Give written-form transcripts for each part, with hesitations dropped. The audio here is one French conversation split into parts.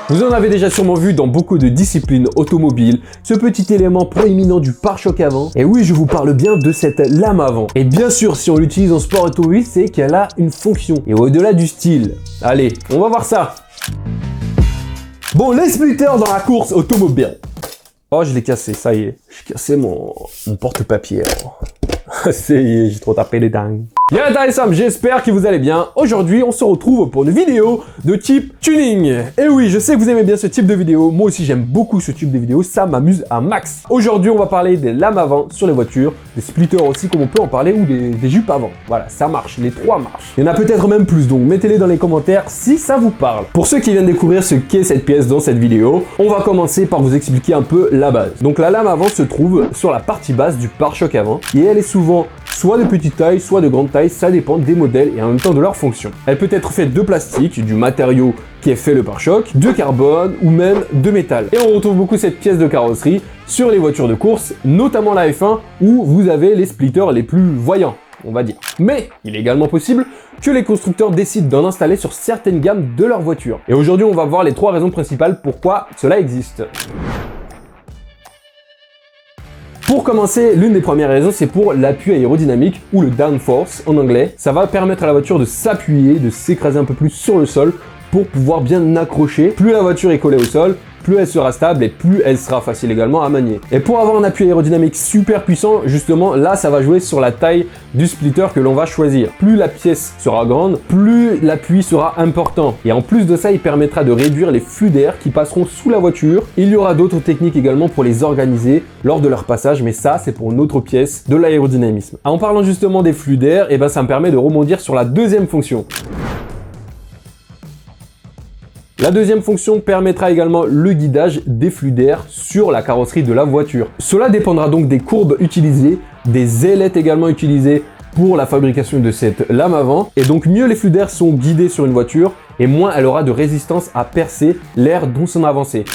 Vous en avez déjà sûrement vu dans beaucoup de disciplines automobiles, ce petit élément proéminent du pare-choc avant. Et oui, je vous parle bien de cette lame avant. Et bien sûr, si on l'utilise en sport automobile, c'est qu'elle a une fonction. Et au-delà du style. Allez, on va voir ça. Bon, les splitters dans la course automobile. Oh, je l'ai cassé, ça y est. J'ai cassé mon porte-papier. Ça y est, j'ai trop tapé les dingues. Bien intéressant, j'espère que vous allez bien. Aujourd'hui, on se retrouve pour une vidéo de type tuning. Et oui, je sais que vous aimez bien ce type de vidéo. Moi aussi, j'aime beaucoup ce type de vidéo. Ça m'amuse à max. Aujourd'hui, on va parler des lames avant sur les voitures, des splitters aussi, comme on peut en parler, ou des jupes avant. Voilà, ça marche. Les trois marchent. Il y en a peut-être même plus, donc mettez-les dans les commentaires si ça vous parle. Pour ceux qui viennent découvrir ce qu'est cette pièce dans cette vidéo, on va commencer par vous expliquer un peu la base. Donc la lame avant se trouve sur la partie basse du pare-choc avant, et elle est souvent soit de petite taille, soit de grande taille, ça dépend des modèles et en même temps de leur fonction. Elle peut être faite de plastique, du matériau qui est fait le pare-choc, de carbone ou même de métal. Et on retrouve beaucoup cette pièce de carrosserie sur les voitures de course, notamment la F1 où vous avez les splitters les plus voyants, on va dire. Mais il est également possible que les constructeurs décident d'en installer sur certaines gammes de leurs voitures. Et aujourd'hui, on va voir les trois raisons principales pourquoi cela existe. Pour commencer, l'une des premières raisons, c'est pour l'appui aérodynamique ou le downforce en anglais. Ça va permettre à la voiture de s'appuyer, de s'écraser un peu plus sur le sol pour pouvoir bien accrocher. Plus la voiture est collée au sol, plus elle sera stable et plus elle sera facile également à manier. Et pour avoir un appui aérodynamique super puissant, justement, là, ça va jouer sur la taille du splitter que l'on va choisir. Plus la pièce sera grande, plus l'appui sera important. Et en plus de ça, il permettra de réduire les flux d'air qui passeront sous la voiture. Il y aura d'autres techniques également pour les organiser lors de leur passage, mais ça, c'est pour une autre pièce de l'aérodynamisme. En parlant justement des flux d'air, et ben, ça me permet de rebondir sur la deuxième fonction. La deuxième fonction permettra également le guidage des flux d'air sur la carrosserie de la voiture. Cela dépendra donc des courbes utilisées, des ailettes également utilisées pour la fabrication de cette lame avant. Et donc mieux les flux d'air sont guidés sur une voiture et moins elle aura de résistance à percer l'air dans son avancée.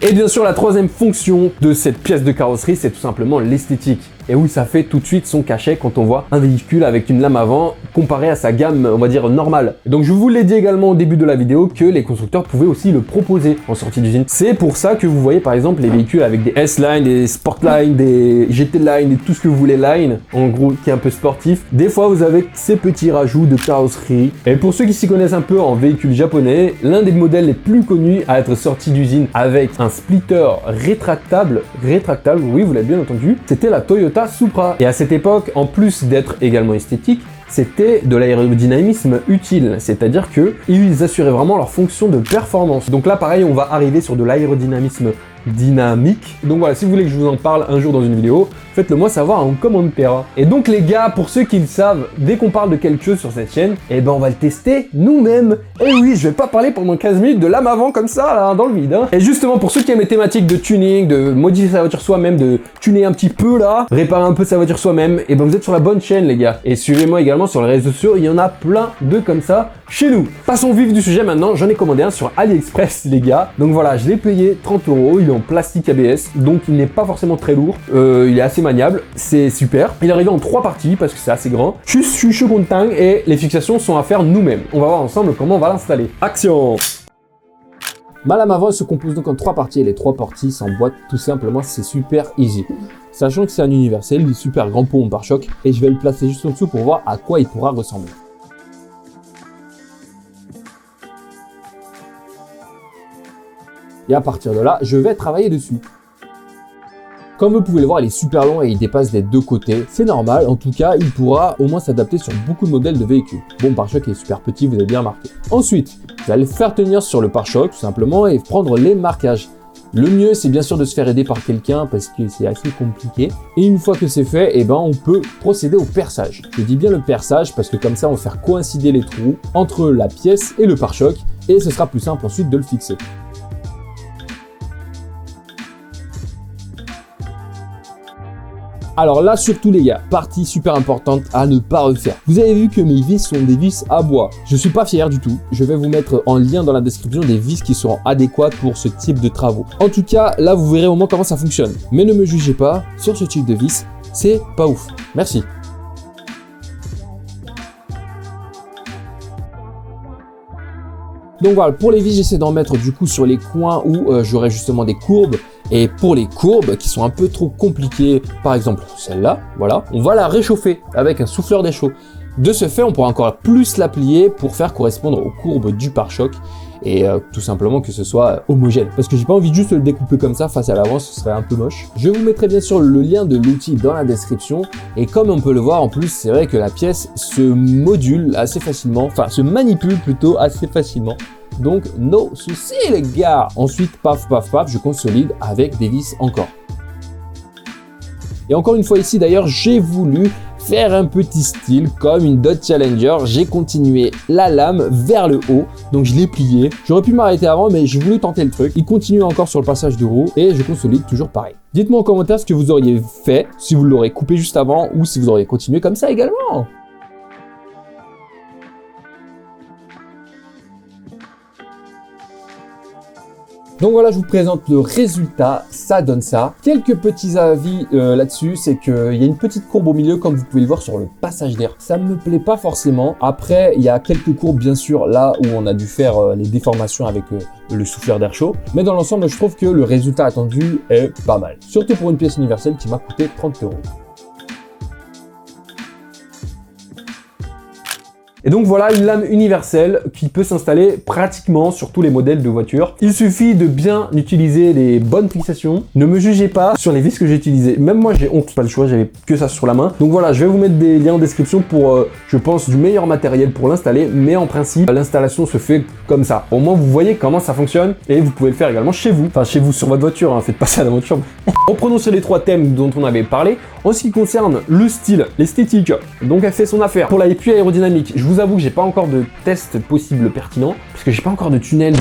Et bien sûr, la troisième fonction de cette pièce de carrosserie, c'est tout simplement l'esthétique. Et oui, ça fait tout de suite son cachet quand on voit un véhicule avec une lame avant comparé à sa gamme, on va dire, normale. Donc je vous l'ai dit également au début de la vidéo que les constructeurs pouvaient aussi le proposer en sortie d'usine. C'est pour ça que vous voyez par exemple les véhicules avec des S-Line, des Sport-Line, des GT-Line et tout ce que vous voulez Line, en gros qui est un peu sportif. Des fois vous avez ces petits rajouts de carrosserie. Et pour ceux qui s'y connaissent un peu en véhicules japonais, l'un des modèles les plus connus à être sorti d'usine avec un splitter rétractable, oui vous l'avez bien entendu, c'était la Toyota Supra. Et à cette époque, en plus d'être également esthétique, c'était de l'aérodynamisme utile, c'est-à-dire que ils assuraient vraiment leur fonction de performance. Donc là, pareil, on va arriver sur de l'aérodynamisme dynamique. Donc voilà, si vous voulez que je vous en parle un jour dans une vidéo, faites-le moi savoir en commentaire. Et donc les gars, pour ceux qui le savent, dès qu'on parle de quelque chose sur cette chaîne, eh ben on va le tester nous-mêmes. Et oui, je vais pas parler pendant 15 minutes de lame avant comme ça, là, dans le vide. Hein. Et justement, pour ceux qui aiment les thématiques de tuning, de modifier sa voiture soi-même, de tuner un petit peu là, réparer un peu sa voiture soi-même, et ben vous êtes sur la bonne chaîne les gars. Et suivez-moi également sur les réseaux sociaux, il y en a plein de comme ça chez nous. Passons au vif du sujet maintenant, j'en ai commandé un sur AliExpress les gars. Donc voilà, je l'ai payé 30 €, il est en plastique ABS, donc il n'est pas forcément très lourd, il est assez maniable, c'est super. Il est arrivé en 3 parties parce que c'est assez grand. Je suis content et les fixations sont à faire nous-mêmes. On va voir ensemble comment on va l'installer. Action! Ma lame avant elle se compose donc en 3 parties et les 3 parties s'emboîtent tout simplement, c'est super easy. Sachant que c'est un universel, il est super grand pour mon pare-choc et je vais le placer juste en dessous pour voir à quoi il pourra ressembler. Et à partir de là, je vais travailler dessus. Comme vous pouvez le voir, il est super long et il dépasse des deux côtés. C'est normal, en tout cas, il pourra au moins s'adapter sur beaucoup de modèles de véhicules. Bon, le pare-choc est super petit, vous avez bien remarqué. Ensuite, vous allez le faire tenir sur le pare-choc, tout simplement, et prendre les marquages. Le mieux, c'est bien sûr de se faire aider par quelqu'un parce que c'est assez compliqué. Et une fois que c'est fait, eh ben, on peut procéder au perçage. Je dis bien le perçage parce que comme ça, on va faire coïncider les trous entre la pièce et le pare-choc et ce sera plus simple ensuite de le fixer. Alors là, surtout les gars, partie super importante à ne pas refaire. Vous avez vu que mes vis sont des vis à bois. Je suis pas fier du tout. Je vais vous mettre en lien dans la description des vis qui seront adéquates pour ce type de travaux. En tout cas, là, vous verrez au moins comment ça fonctionne. Mais ne me jugez pas sur ce type de vis, c'est pas ouf. Merci. Donc voilà, pour les vis, j'essaie d'en mettre du coup sur les coins où j'aurai justement des courbes. Et pour les courbes qui sont un peu trop compliquées, par exemple celle-là, voilà, on va la réchauffer avec un souffleur d'air chaud. De ce fait, on pourra encore plus la plier pour faire correspondre aux courbes du pare-choc et tout simplement que ce soit homogène. Parce que j'ai pas envie de juste le découper comme ça face à l'avant, ce serait un peu moche. Je vous mettrai bien sûr le lien de l'outil dans la description. Et comme on peut le voir en plus, c'est vrai que la pièce se module assez facilement, enfin se manipule plutôt assez facilement. Donc, no souci les gars. Ensuite, paf, paf, paf, je consolide avec des vis encore. Et encore une fois ici d'ailleurs, j'ai voulu faire un petit style comme une Dodge Challenger. J'ai continué la lame vers le haut, donc je l'ai plié. J'aurais pu m'arrêter avant, mais j'ai voulu tenter le truc. Il continue encore sur le passage de roue et je consolide toujours pareil. Dites-moi en commentaire ce que vous auriez fait, si vous l'aurez coupé juste avant ou si vous auriez continué comme ça également. Donc voilà, je vous présente le résultat, ça donne ça. Quelques petits avis là-dessus, c'est qu'il y a une petite courbe au milieu comme vous pouvez le voir sur le passage d'air. Ça me plaît pas forcément. Après, il y a quelques courbes bien sûr là où on a dû faire les déformations avec le souffleur d'air chaud. Mais dans l'ensemble, je trouve que le résultat attendu est pas mal. Surtout pour une pièce universelle qui m'a coûté 30 €. Et donc voilà une lame universelle qui peut s'installer pratiquement sur tous les modèles de voitures. Il suffit de bien utiliser les bonnes fixations. Ne me jugez pas sur les vis que j'ai utilisées. Même moi j'ai honte, pas le choix, j'avais que ça sur la main. Donc voilà, je vais vous mettre des liens en description pour, je pense, du meilleur matériel pour l'installer. Mais en principe, l'installation se fait comme ça. Au moins vous voyez comment ça fonctionne et vous pouvez le faire également chez vous. Enfin chez vous sur votre voiture, hein. Faites pas ça dans votre chambre. Reprenons sur les trois thèmes dont on avait parlé. En ce qui concerne le style, l'esthétique, donc elle fait son affaire. Pour l'appui aérodynamique, je vous avoue que j'ai pas encore de test possible pertinent, parce que j'ai pas encore de tunnel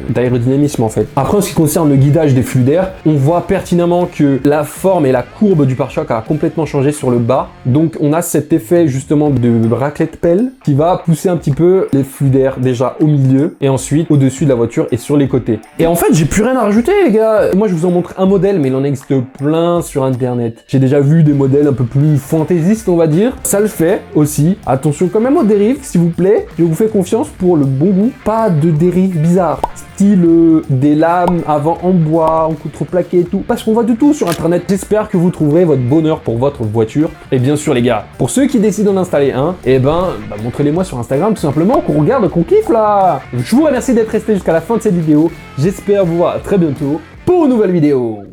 d'aérodynamisme en fait. Après, en ce qui concerne le guidage des flux d'air, on voit pertinemment que la forme et la courbe du pare-choc a complètement changé sur le bas. Donc on a cet effet justement de raclette pelle qui va pousser un petit peu les flux d'air déjà au milieu et ensuite au-dessus de la voiture et sur les côtés. Et en fait, j'ai plus rien à rajouter les gars. Moi je vous en montre un modèle, mais il en existe plein sur internet. J'ai déjà vu des modèles un peu plus fantaisistes on va dire. Ça le fait aussi. Attention quand même aux dérives s'il vous plaît. Je vous fais confiance pour le bon goût. Pas de dérives bizarres. Style des lames avant en bois, en contreplaqué et tout. Parce qu'on voit de tout sur internet. J'espère que vous trouverez votre bonheur pour votre voiture. Et bien sûr les gars, pour ceux qui décident d'en installer un, et montrez-les-moi sur Instagram tout simplement, qu'on regarde, qu'on kiffe là. Je vous remercie d'être resté jusqu'à la fin de cette vidéo. J'espère vous voir très bientôt pour une nouvelle vidéo.